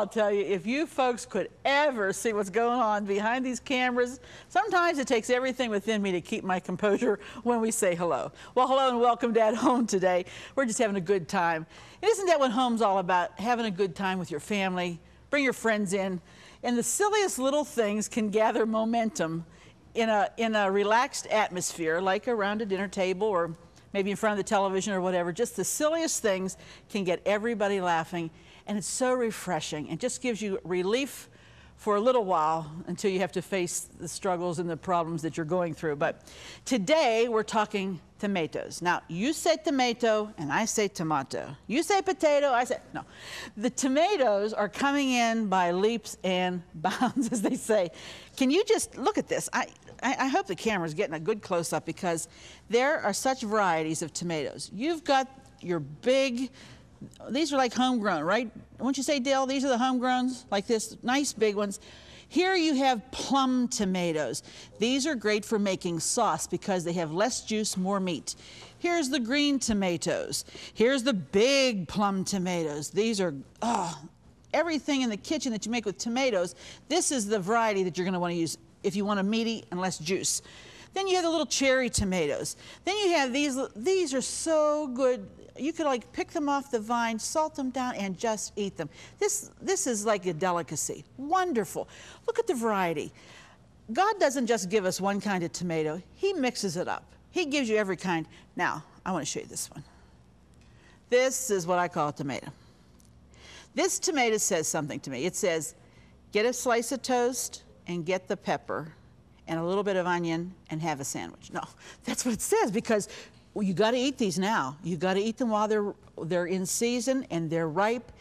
tell you, if you folks could ever see what's going on behind these cameras, sometimes it takes everything within me to keep my composure when we say hello. Well, hello and welcome to At Home today. We're just having a good time. And isn't that what home's all about? Having a good time with your family, bring your friends in, and the silliest little things can gather momentum in a relaxed atmosphere, like around a dinner table or maybe in front of the television or whatever. Just the silliest things can get everybody laughing, and it's so refreshing and just gives you relief for a little while until you have to face the struggles and the problems that you're going through. But today we're talking tomatoes. Now, you say tomato and I say tomato. You say potato, I say, no. The tomatoes are coming in by leaps and bounds, as they say. Can you just look at this? I hope the camera's getting a good close-up because there are such varieties of tomatoes. You've got your big, these are like homegrown, right? Won't you say, Dale, these are the homegrowns, like this, nice big ones. Here you have plum tomatoes. These are great for making sauce because they have less juice, more meat. Here's the green tomatoes. Here's the big plum tomatoes. These are, everything in the kitchen that you make with tomatoes, this is the variety that you're going to want to use if you want a meaty and less juice. Then you have the little cherry tomatoes. Then you have these are so good. You could like pick them off the vine, salt them down, and just eat them. This is like a delicacy. Wonderful. Look at the variety. God doesn't just give us one kind of tomato. He mixes it up. He gives you every kind. Now, I want to show you this one. This is what I call a tomato. This tomato says something to me. It says, get a slice of toast and get the pepper and a little bit of onion and have a sandwich. No, that's what it says because well, you got to eat these now. You got to eat them while they're in season and they're ripe,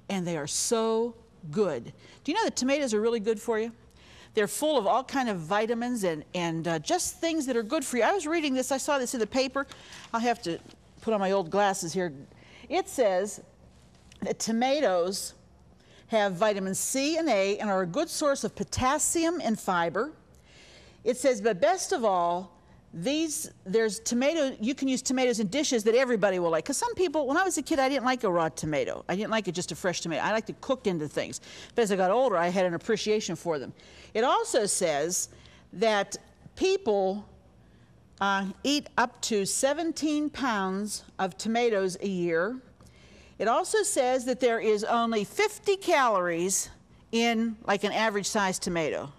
and they are so good. Do you know that tomatoes are really good for you? They're full of all kind of vitamins and just things that are good for you. I was reading this. I saw this in the paper. I'll have to put on my old glasses here. It says that tomatoes have vitamin C and A and are a good source of potassium and fiber. It says, but best of all, you can use tomatoes in dishes that everybody will like. Because some people, when I was a kid, I didn't like a raw tomato. I didn't like it just a fresh tomato. I liked it cooked into things. But as I got older, I had an appreciation for them. It also says that people eat up to 17 pounds of tomatoes a year. It also says that there is only 50 calories in like an average sized tomato.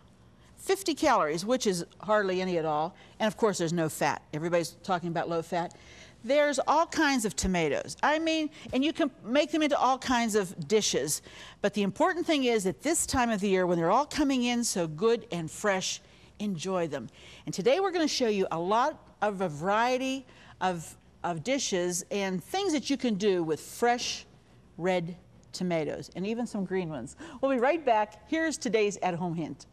50 calories, which is hardly any at all. And of course, there's no fat. Everybody's talking about low fat. There's all kinds of tomatoes. I mean, and you can make them into all kinds of dishes. But the important thing is at this time of the year, when they're all coming in so good and fresh, enjoy them. And today we're going to show you a variety of dishes and things that you can do with fresh red tomatoes, and even some green ones. We'll be right back. Here's today's at-home hint.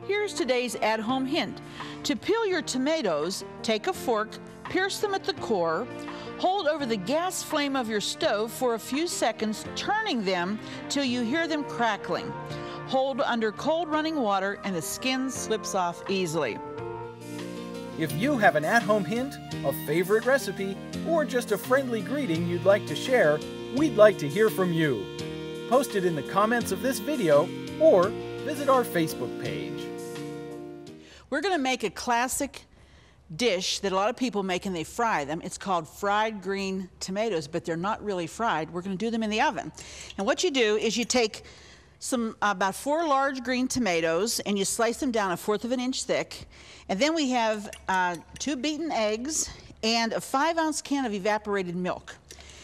Here's today's at-home hint. To peel your tomatoes, take a fork, pierce them at the core, hold over the gas flame of your stove for a few seconds, turning them till you hear them crackling. Hold under cold running water and the skin slips off easily. If you have an at-home hint, a favorite recipe, or just a friendly greeting you'd like to share, we'd like to hear from you. Post it in the comments of this video or visit our Facebook page. We're going to make a classic dish that a lot of people make and they fry them. It's called fried green tomatoes, but they're not really fried. We're going to do them in the oven. And what you do is you take about 4 large green tomatoes and you slice them down 1/4 inch thick. And then we have 2 beaten eggs and a 5-ounce can of evaporated milk.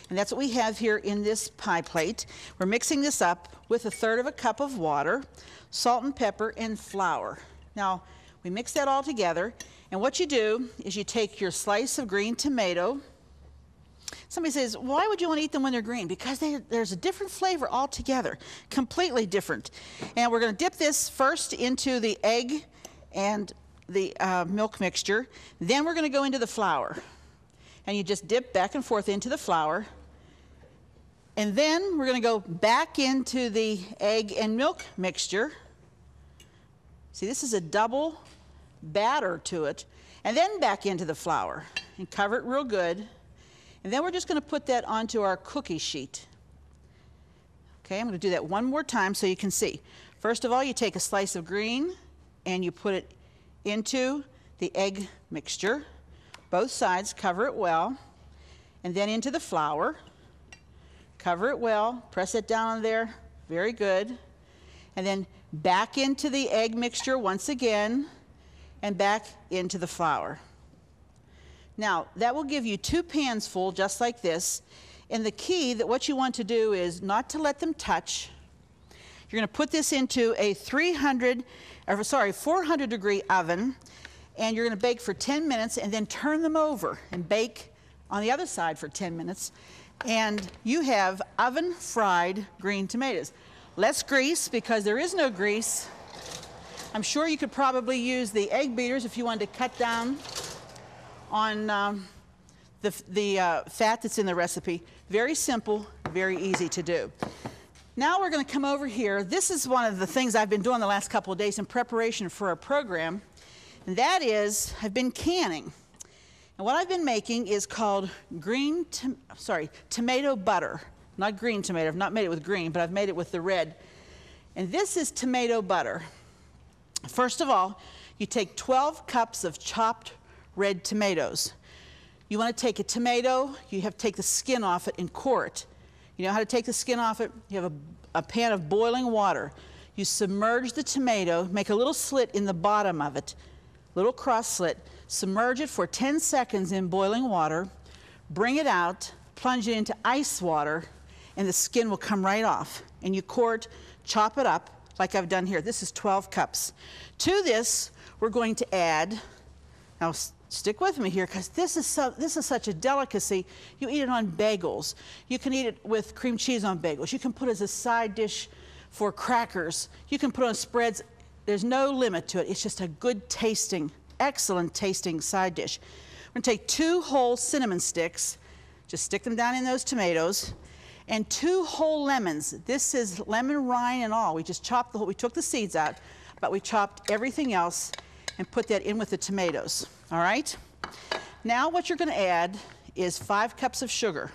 And that's what we have here in this pie plate. We're mixing this up with 1/3 cup of water, salt and pepper, and flour. Now, we mix that all together, and what you do is you take your slice of green tomato. Somebody says, why would you want to eat them when they're green? Because there's a different flavor altogether, completely different. And we're going to dip this first into the egg and the milk mixture. Then we're going to go into the flour. And you just dip back and forth into the flour. And then we're going to go back into the egg and milk mixture. See, this is a double batter to it, and then back into the flour and cover it real good. And then we're just going to put that onto our cookie sheet. Okay, I'm going to do that one more time so you can see. First of all, you take a slice of green and you put it into the egg mixture. Both sides, cover it well, and then into the flour. Cover it well, press it down on there, very good. And then back into the egg mixture once again, and back into the flour. Now, that will give you 2 pans full, just like this. And the key that what you want to do is not to let them touch. You're going to put this into a 400 degree oven, and you're going to bake for 10 minutes and then turn them over and bake on the other side for 10 minutes. And you have oven fried green tomatoes. Less grease, because there is no grease. I'm sure you could probably use the egg beaters if you wanted to cut down on the fat that's in the recipe. Very simple, very easy to do. Now we're going to come over here. This is one of the things I've been doing the last couple of days in preparation for our program, and that is I've been canning. And what I've been making is called tomato butter. Not green tomato. I've not made it with green, but I've made it with the red. And this is tomato butter. First of all, you take 12 cups of chopped red tomatoes. You want to take a tomato, you have to take the skin off it and core it. You know how to take the skin off it? You have a pan of boiling water. You submerge the tomato, make a little slit in the bottom of it, little cross slit, submerge it for 10 seconds in boiling water, bring it out, plunge it into ice water, and the skin will come right off. And you core it, chop it up like I've done here. This is 12 cups. To this, we're going to add, now stick with me here, because this is such a delicacy. You eat it on bagels. You can eat it with cream cheese on bagels. You can put it as a side dish for crackers. You can put it on spreads. There's no limit to it. It's just a good tasting, excellent tasting side dish. We're going to take 2 whole cinnamon sticks, just stick them down in those tomatoes, and 2 whole lemons. This is lemon rind and all. We just chopped the whole, we took the seeds out, but we chopped everything else and put that in with the tomatoes. All right? Now what you're going to add is 5 cups of sugar.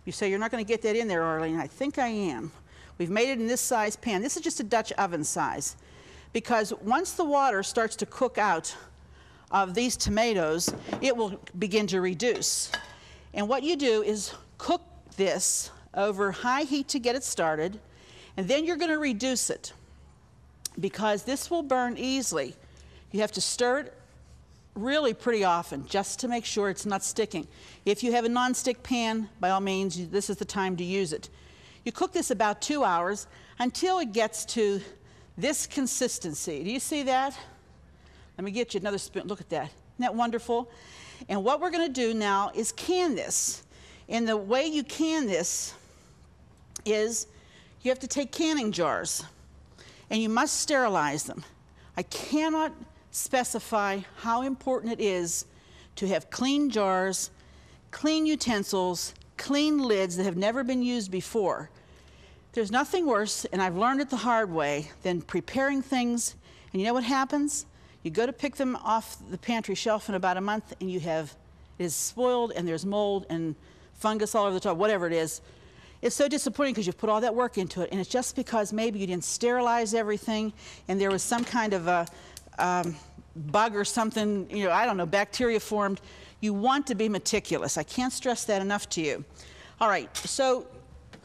You say you're not going to get that in there, Arlene. I think I am. We've made it in this size pan. This is just a Dutch oven size, because once the water starts to cook out of these tomatoes, it will begin to reduce. And what you do is cook this over high heat to get it started, and then you're going to reduce it, because this will burn easily. You have to stir it really pretty often just to make sure it's not sticking. If you have a non-stick pan, by all means, this is the time to use it. You cook this about 2 hours until it gets to this consistency. Do you see that? Let me get you another spoon. Look at that. Isn't that wonderful? And what we're going to do now is can this. And the way you can this is you have to take canning jars, and you must sterilize them. I cannot specify how important it is to have clean jars, clean utensils, clean lids that have never been used before. There's nothing worse, and I've learned it the hard way, than preparing things, and you know what happens? You go to pick them off the pantry shelf in about a month, and it is spoiled, and there's mold and fungus all over the top, whatever it is. It's so disappointing because you've put all that work into it, and it's just because maybe you didn't sterilize everything, and there was some kind of a bug or something, you know, I don't know, bacteria formed. You want to be meticulous. I can't stress that enough to you. All right, so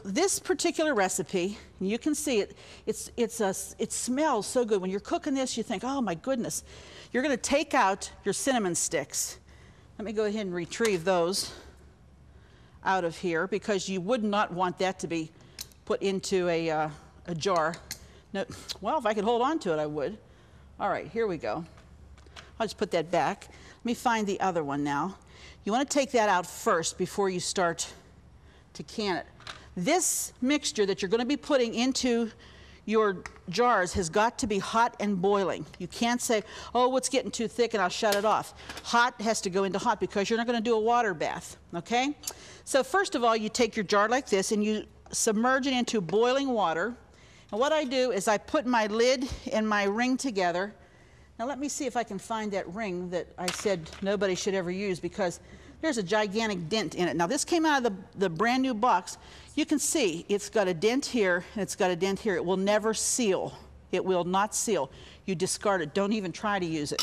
this particular recipe, you can see it, it smells so good. When you're cooking this, you think, oh my goodness. You're going to take out your cinnamon sticks. Let me go ahead and retrieve those out of here, because you would not want that to be put into a jar. No, well, if I could hold on to it, I would. All right, here we go. I'll just put that back. Let me find the other one now. You want to take that out first before you start to can it. This mixture that you're going to be putting into your jars has got to be hot and boiling. You can't say, oh, it's getting too thick and I'll shut it off. Hot has to go into hot, because you're not going to do a water bath, okay? So first of all, you take your jar like this and you submerge it into boiling water, And what I do is I put my lid and my ring together. Now let me see if I can find that ring that I said nobody should ever use, because there's a gigantic dent in it. Now this came out of the brand new box. You can see it's got a dent here and it's got a dent here. It will never seal. It will not seal. You discard it. Don't even try to use it.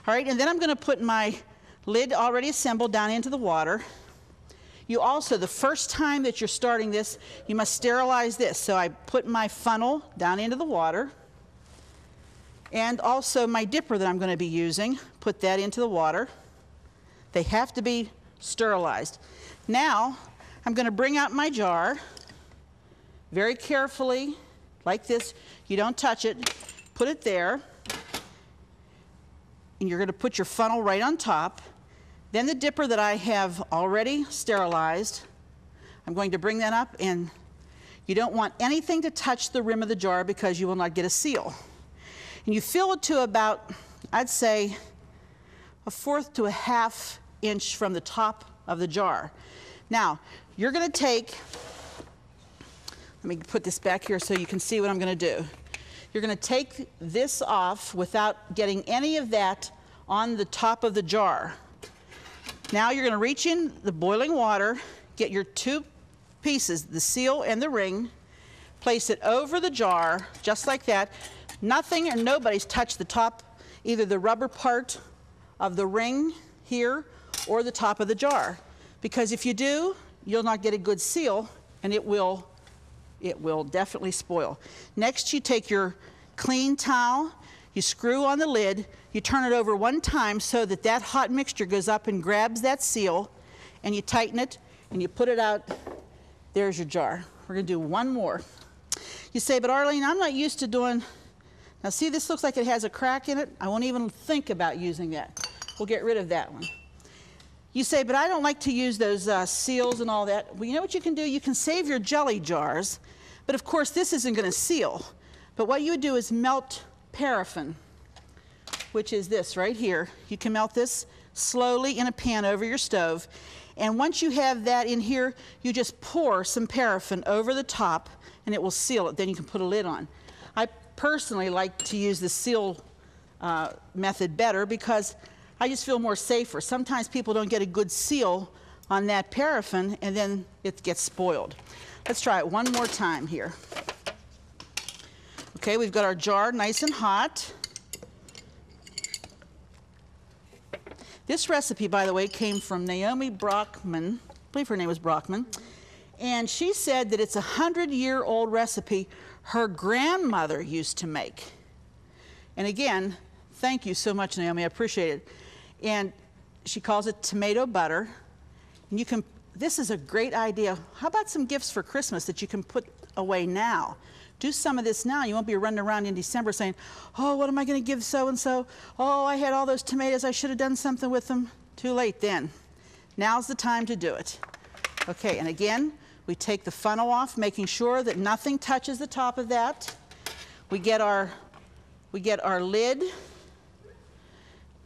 All right, and then I'm going to put my lid already assembled down into the water. You also, the first time that you're starting this, you must sterilize this. So I put my funnel down into the water, and also my dipper that I'm going to be using, put that into the water. They have to be sterilized. Now, I'm going to bring out my jar very carefully, like this. You don't touch it. Put it there. And you're going to put your funnel right on top. Then the dipper that I have already sterilized, I'm going to bring that up, and you don't want anything to touch the rim of the jar because you will not get a seal. And you fill it to about, I'd say, 1/4 to 1/2 inch from the top of the jar. Now, you're going to take, let me put this back here so you can see what I'm going to do. You're going to take this off without getting any of that on the top of the jar. Now you're going to reach in the boiling water, get your 2 pieces, the seal and the ring, place it over the jar, just like that. Nothing or nobody's touched the top, either the rubber part of the ring here or the top of the jar. Because if you do, you'll not get a good seal, and it will definitely spoil. Next, you take your clean towel, you screw on the lid, you turn it over 1 time so that that hot mixture goes up and grabs that seal, and you tighten it, and you put it out. There's your jar. We're going to do 1 more. You say, but Arlene, I'm not used to doing, now see, this looks like it has a crack in it. I won't even think about using that. We'll get rid of that one. You say, but I don't like to use those seals and all that. Well, you know what you can do? You can save your jelly jars, but of course this isn't going to seal. But what you would do is melt paraffin, which is this right here. You can melt this slowly in a pan over your stove, and once you have that in here, you just pour some paraffin over the top, and it will seal it. Then you can put a lid on. I personally like to use the seal method better because I just feel more safer. Sometimes people don't get a good seal on that paraffin, and then it gets spoiled. Let's try it 1 more time here. Okay, we've got our jar nice and hot. This recipe, by the way, came from Naomi Brockman. I believe her name was Brockman. And she said that it's a 100-year-old recipe her grandmother used to make. And again, thank you so much, Naomi. I appreciate it. And she calls it tomato butter. And you can, this is a great idea. How about some gifts for Christmas that you can put away now? Do some of this now. You won't be running around in December saying, oh, what am I going to give so-and-so? Oh, I had all those tomatoes. I should have done something with them. Too late then. Now's the time to do it. Okay, and again, we take the funnel off, making sure that nothing touches the top of that. We get our lid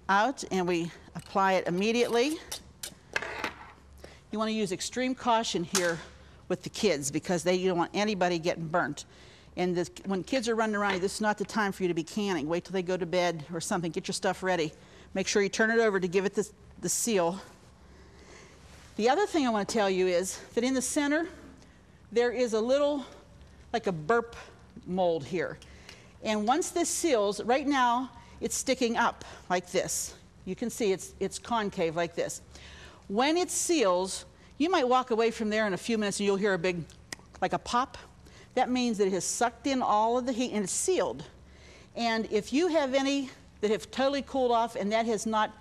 out, and we apply it immediately. You want to use extreme caution here with the kids because you don't want anybody getting burnt. And when kids are running around, this is not the time for you to be canning. Wait till they go to bed or something. Get your stuff ready. Make sure you turn it over to give it the seal. The other thing I want to tell you is that in the center, there is a little, like a burp mold here. And once this seals, right now, it's sticking up like this. You can see it's concave like this. When it seals, you might walk away from there in a few minutes and you'll hear a big, like a pop. That means that it has sucked in all of the heat and it's sealed. And if you have any that have totally cooled off and that has not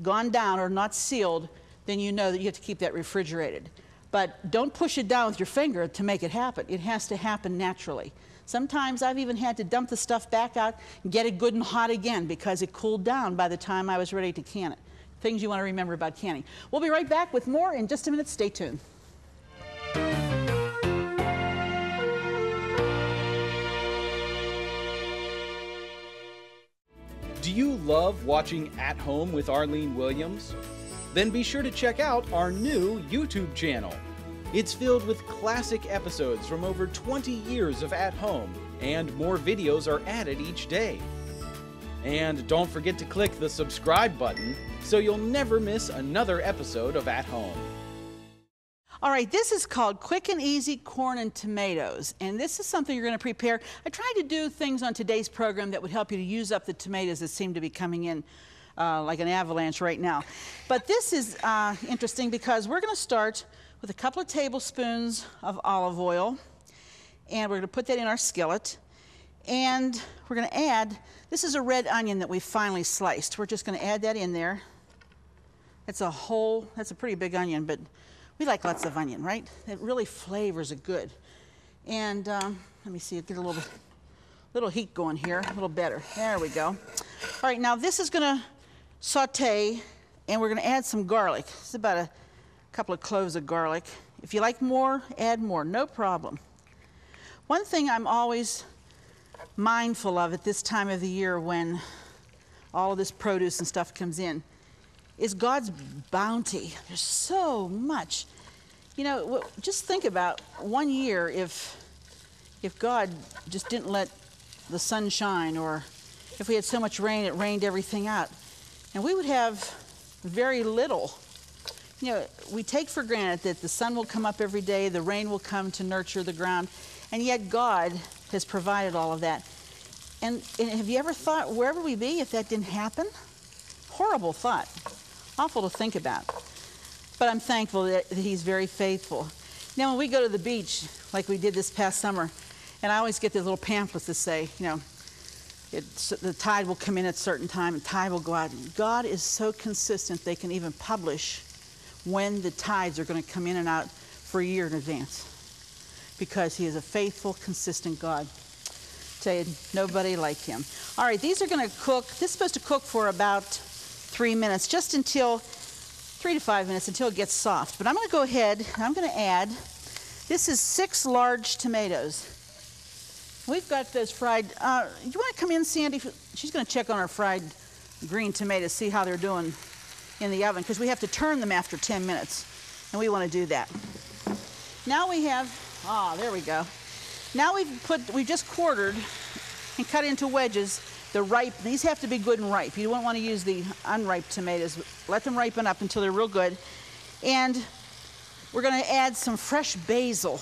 gone down or not sealed, then you know that you have to keep that refrigerated. But don't push it down with your finger to make it happen. It has to happen naturally. Sometimes I've even had to dump the stuff back out and get it good and hot again because it cooled down by the time I was ready to can it. Things you want to remember about canning. We'll be right back with more in just a minute. Stay tuned. Do you love watching At Home with Arlene Williams? Then be sure to check out our new YouTube channel. It's filled with classic episodes from over 20 years of At Home, and more videos are added each day. And don't forget to click the subscribe button so you'll never miss another episode of At Home. All right, this is called Quick and Easy Corn and Tomatoes, and this is something you're going to prepare. I tried to do things on today's program that would help you to use up the tomatoes that seem to be coming in like an avalanche right now. But this is interesting because we're going to start with a couple of tablespoons of olive oil, and we're going to put that in our skillet, and we're going to add, this is a red onion that we finally sliced. We're just going to add that in there. That's a pretty big onion, but we like lots of onion, right? It really flavors it good. And let me see, get a little heat going here, a little better. There we go. All right, now this is gonna saute, and we're gonna add some garlic. This is about a couple of cloves of garlic. If you like more, add more, no problem. One thing I'm always mindful of at this time of the year when all of this produce and stuff comes in is God's bounty. There's so much. You know, just think about 1 year if God just didn't let the sun shine, or if we had so much rain it rained everything out, and we would have very little. You know, we take for granted that the sun will come up every day, the rain will come to nurture the ground, and yet God has provided all of that. And have you ever thought, where would we be if that didn't happen? Horrible thought. Awful to think about. But I'm thankful that He's very faithful. Now, when we go to the beach, like we did this past summer, and I always get these little pamphlets that say, you know, the tide will come in at a certain time and tide will go out. God is so consistent they can even publish when the tides are going to come in and out for a year in advance, because He is a faithful, consistent God. Tell you, nobody like Him. All right, these are going to cook. This is supposed to cook for about 3 minutes, just until 3 to 5 minutes, until it gets soft. But I'm going to go ahead and I'm going to add, this is 6 large tomatoes. We've got those fried, you want to come in, Sandy? She's going to check on our fried green tomatoes, see how they're doing in the oven, because we have to turn them after 10 minutes, and we want to do that. Now we have, there we go. Now we've just quartered and cut into wedges the ripe. These have to be good and ripe. You don't want to use the unripe tomatoes. Let them ripen up until they're real good. And we're going to add some fresh basil.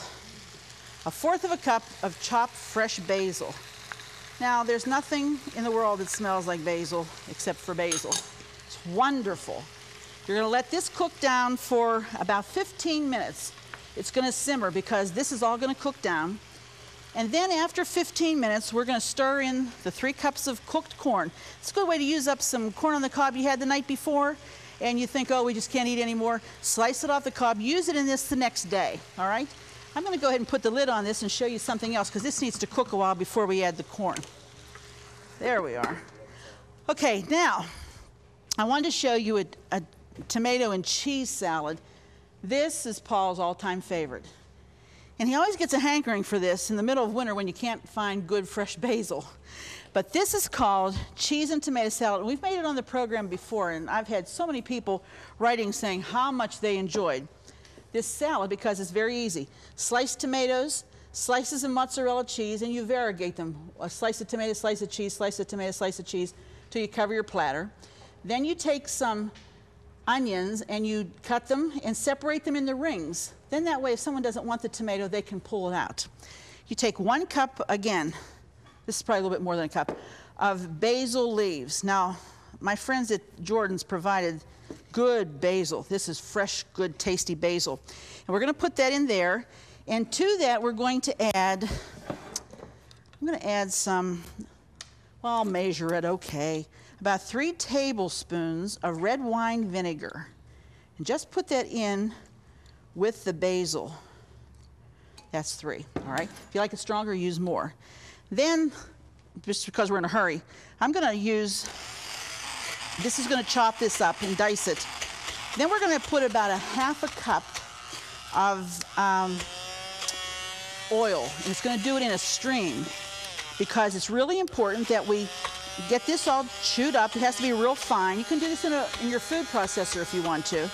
1/4 of a cup of chopped fresh basil. Now, there's nothing in the world that smells like basil except for basil. It's wonderful. You're going to let this cook down for about 15 minutes. It's going to simmer because this is all going to cook down. And then after 15 minutes, we're going to stir in the 3 cups of cooked corn. It's a good way to use up some corn on the cob you had the night before, and you think, oh, we just can't eat anymore. Slice it off the cob. Use it in this the next day, all right? I'm going to go ahead and put the lid on this and show you something else, because this needs to cook a while before we add the corn. There we are. Okay, now, I wanted to show you a tomato and cheese salad. This is Paul's all-time favorite. And he always gets a hankering for this in the middle of winter when you can't find good fresh basil. But this is called cheese and tomato salad. We've made it on the program before, and I've had so many people writing saying how much they enjoyed this salad because it's very easy. Sliced tomatoes, slices of mozzarella cheese, and you variegate them. A slice of tomato, slice of cheese, slice of tomato, slice of cheese, till you cover your platter. Then you take some onions and you cut them and separate them into rings. Then that way, if someone doesn't want the tomato, they can pull it out. You take 1 cup, again, this is probably a little bit more than a cup, of basil leaves. Now, my friends at Jordan's provided good basil. This is fresh, good, tasty basil. And we're going to put that in there. And to that, we're going to add, I'm going to add some, well, I'll measure it, okay, about 3 tablespoons of red wine vinegar. And just put that in with the basil. That's 3, all right? If you like it stronger, use more. Then, just because we're in a hurry, I'm going to use, this is going to chop this up and dice it. Then we're going to put about 1/2 cup of oil, and it's going to do it in a stream because it's really important that we get this all chewed up. It has to be real fine. You can do this in your food processor if you want to.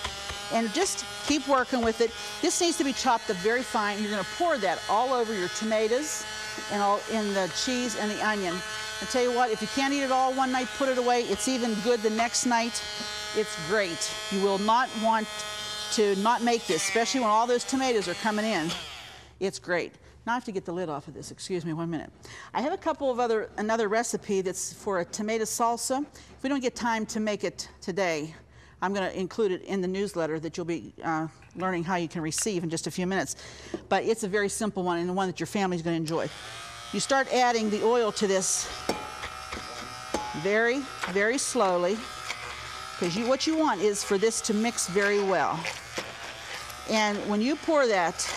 and just keep working with it. This needs to be chopped up very fine. You're going to pour that all over your tomatoes and all in the cheese and the onion. I tell you what, if you can't eat it all one night, put it away. It's even good the next night. It's great. You will not want to not make this, especially when all those tomatoes are coming in. It's great. Now I have to get the lid off of this. Excuse me 1 minute. I have a couple of another recipe that's for a tomato salsa. If we don't get time to make it today, I'm going to include it in the newsletter that you'll be learning how you can receive in just a few minutes. But it's a very simple one and the one that your family's going to enjoy. You start adding the oil to this very, very slowly, because what you want is for this to mix very well. And when you pour that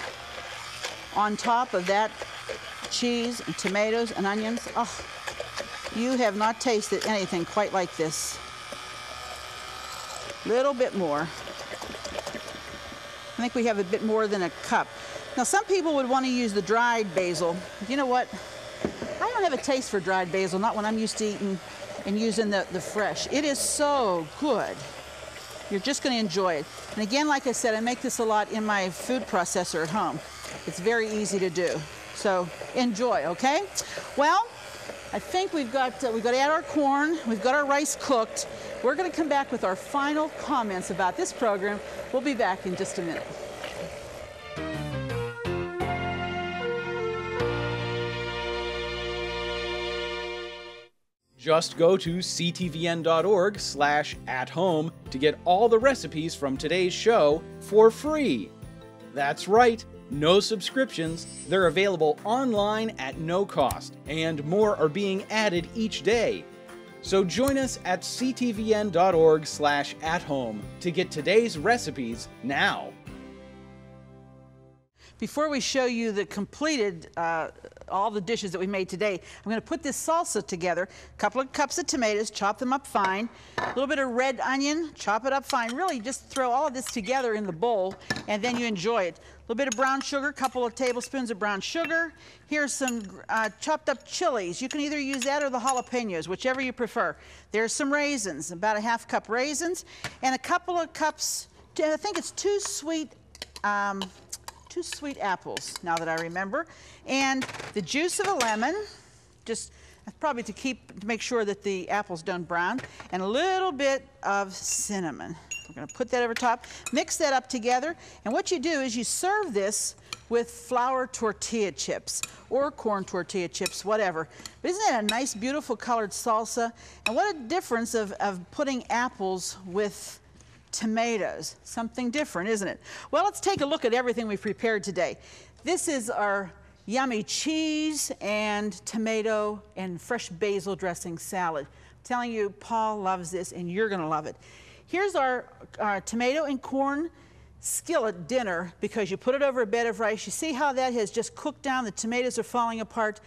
on top of that cheese and tomatoes and onions, oh, you have not tasted anything quite like this. Little bit more. I think we have a bit more than a cup. Now some people would want to use the dried basil. You know what? I don't have a taste for dried basil, not when I'm used to eating and using the fresh. It is so good. You're just going to enjoy it. And again, like I said, I make this a lot in my food processor at home. It's very easy to do. So enjoy, okay? Well, I think we've got to add our corn. We've got our rice cooked. We're going to come back with our final comments about this program. We'll be back in just a minute. Just go to ctvn.org/athome to get all the recipes from today's show for free. That's right, no subscriptions. They're available online at no cost, and more are being added each day. So join us at ctvn.org/athome to get today's recipes now. Before we show you the completed all the dishes that we made today, I'm going to put this salsa together. A couple of cups of tomatoes, chop them up fine. A little bit of red onion, chop it up fine. Really just throw all of this together in the bowl and then you enjoy it. A little bit of brown sugar, a couple of tablespoons of brown sugar. Here's some chopped up chilies. You can either use that or the jalapenos, whichever you prefer. There's some raisins, about a half cup raisins, and a couple of cups, I think it's two sweet apples, now that I remember, and the juice of a lemon, just probably to make sure that the apples don't brown, and a little bit of cinnamon. We're going to put that over top, mix that up together, and what you do is you serve this with flour tortilla chips or corn tortilla chips, whatever. But isn't that a nice, beautiful colored salsa? And what a difference of putting apples with tomatoes. Something different, isn't it? Well, let's take a look at everything we've prepared today. This is our yummy cheese and tomato and fresh basil dressing salad. I'm telling you, Paul loves this and you're going to love it. Here's our tomato and corn skillet dinner, because you put it over a bed of rice. You see how that has just cooked down. The tomatoes are falling apart.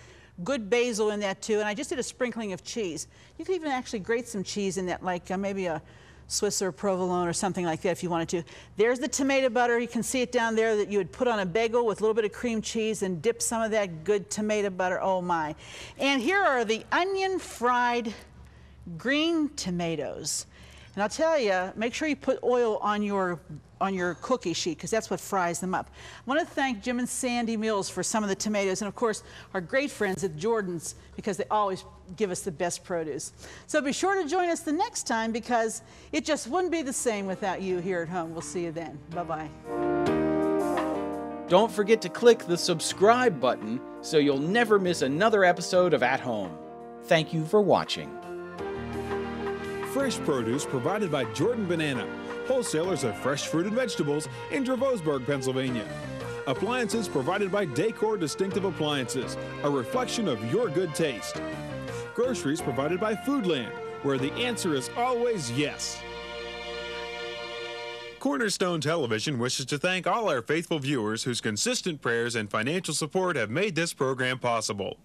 Good basil in that too. And I just did a sprinkling of cheese. You could even actually grate some cheese in that, like maybe a Swiss or provolone or something like that if you wanted to. There's the tomato butter. You can see it down there that you would put on a bagel with a little bit of cream cheese and dip some of that good tomato butter. Oh my. And here are the onion fried green tomatoes. And I'll tell you, make sure you put oil on your cookie sheet, because that's what fries them up. I want to thank Jim and Sandy Mills for some of the tomatoes, and of course our great friends at Jordan's, because they always give us the best produce. So be sure to join us the next time, because it just wouldn't be the same without you here at home. We'll see you then. Bye-bye. Don't forget to click the subscribe button so you'll never miss another episode of At Home. Thank you for watching. Fresh produce provided by Jordan Banana, wholesalers of fresh fruit and vegetables in Dravosburg, Pennsylvania. Appliances provided by Decor Distinctive Appliances, a reflection of your good taste. Groceries provided by Foodland, where the answer is always yes. Cornerstone Television wishes to thank all our faithful viewers whose consistent prayers and financial support have made this program possible.